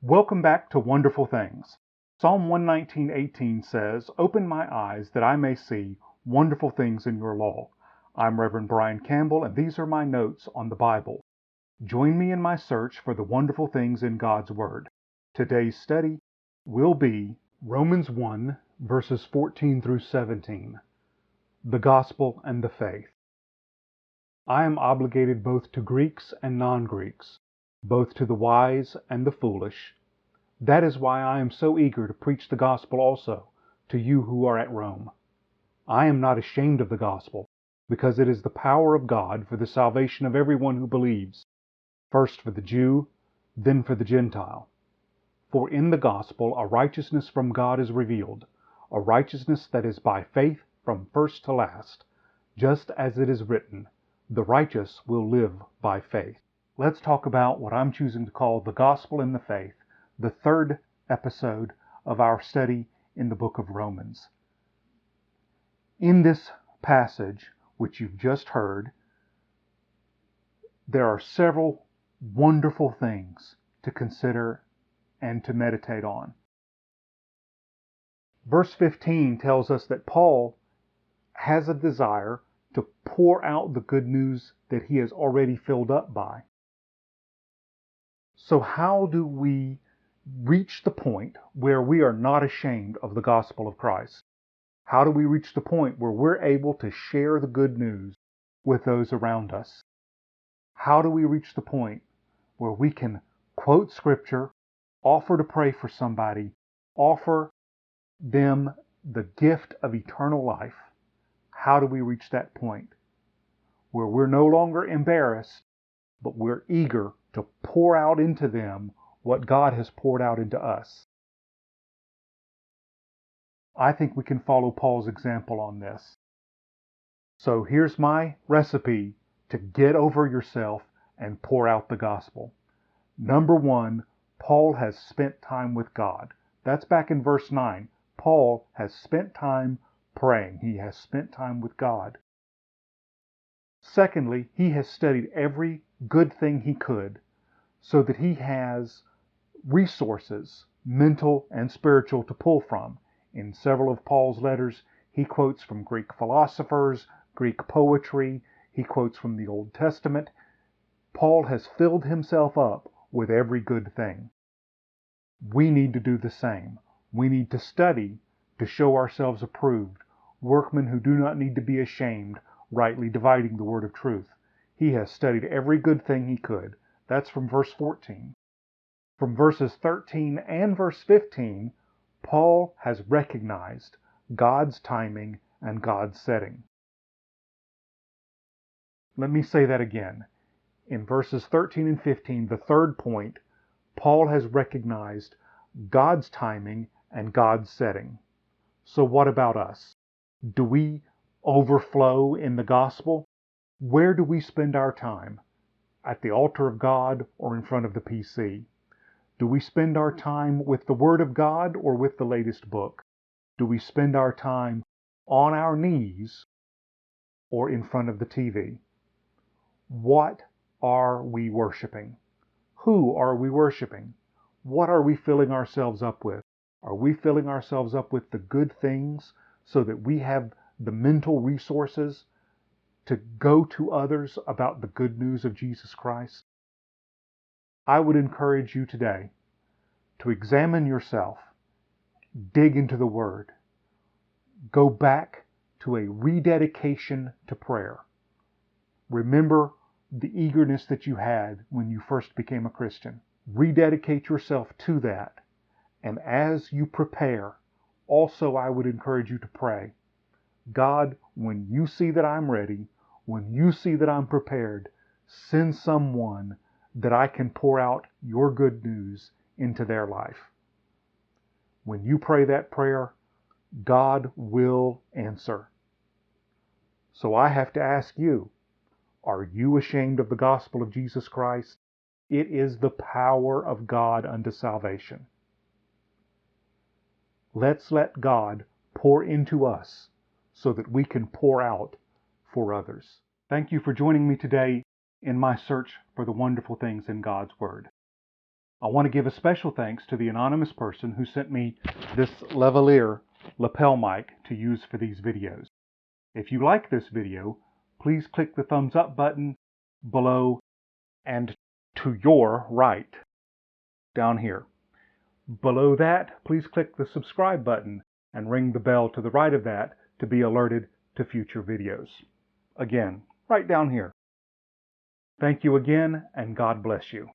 Welcome back to Wonderful Things. Psalm 119:18 says, "Open my eyes that I may see wonderful things in your law." I'm Reverend Brian Campbell, and these are my notes on the Bible. Join me in my search for the wonderful things in God's Word. Today's study will be Romans 1, verses 14 through 17, the Gospel and the Faith. I am obligated both to Greeks and non-Greeks, both to the wise and the foolish. That is why I am so eager to preach the gospel also to you who are at Rome. I am not ashamed of the gospel, because it is the power of God for the salvation of everyone who believes, first for the Jew, then for the Gentile. For in the gospel a righteousness from God is revealed, a righteousness that is by faith from first to last, just as it is written, "The righteous will live by faith." Let's talk about what I'm choosing to call the gospel and the faith, the third episode of our study in the book of Romans. In this passage, which you've just heard, there are several wonderful things to consider and to meditate on. Verse 15 tells us that Paul has a desire to pour out the good news that he is already filled up by. So how do we reach the point where we are not ashamed of the gospel of Christ? How do we reach the point where we're able to share the good news with those around us? How do we reach the point where we can quote scripture, offer to pray for somebody, offer them the gift of eternal life? How do we reach that point where we're no longer embarrassed, but we're eager to pour out into them what God has poured out into us? I think we can follow Paul's example on this. So here's my recipe to get over yourself and pour out the gospel. Number one, Paul has spent time with God. That's back in verse 9. Paul has spent time praying. He has spent time with God. Secondly, he has studied every good thing he could so that he has resources, mental and spiritual, to pull from. In several of Paul's letters, he quotes from Greek philosophers, Greek poetry, he quotes from the Old Testament. Paul has filled himself up with every good thing. We need to do the same. We need to study to show ourselves approved, workmen who do not need to be ashamed, rightly dividing the word of truth. He has studied every good thing he could. That's from verse 14. From verses 13 and verse 15, Paul has recognized God's timing and God's setting. Let me say that again. In verses 13 and 15, the third point, Paul has recognized God's timing and God's setting. So what about us? Do we overflow in the gospel? Where do we spend our time? At the altar of God or in front of the PC? Do we spend our time with the Word of God or with the latest book? Do we spend our time on our knees or in front of the TV? What are we worshiping? Who are we worshiping? What are we filling ourselves up with? Are we filling ourselves up with the good things so that we have the mental resources to go to others about the good news of Jesus Christ? I would encourage you today to examine yourself, dig into the Word, go back to a rededication to prayer. Remember the eagerness that you had when you first became a Christian. Rededicate yourself to that. And as you prepare, also I would encourage you to pray, God, when you see that I'm ready, when you see that I'm prepared, send someone that I can pour out your good news into their life. When you pray that prayer, God will answer. So I have to ask you, are you ashamed of the gospel of Jesus Christ? It is the power of God unto salvation. Let's let God pour into us so that we can pour out for others. Thank you for joining me today in my search for the wonderful things in God's Word. I want to give a special thanks to the anonymous person who sent me this Lavalier lapel mic to use for these videos. If you like this video, please click the thumbs up button below and to your right, down here. Below that, please click the subscribe button and ring the bell to the right of that to be alerted to future videos. Again, right down here. Thank you again, and God bless you.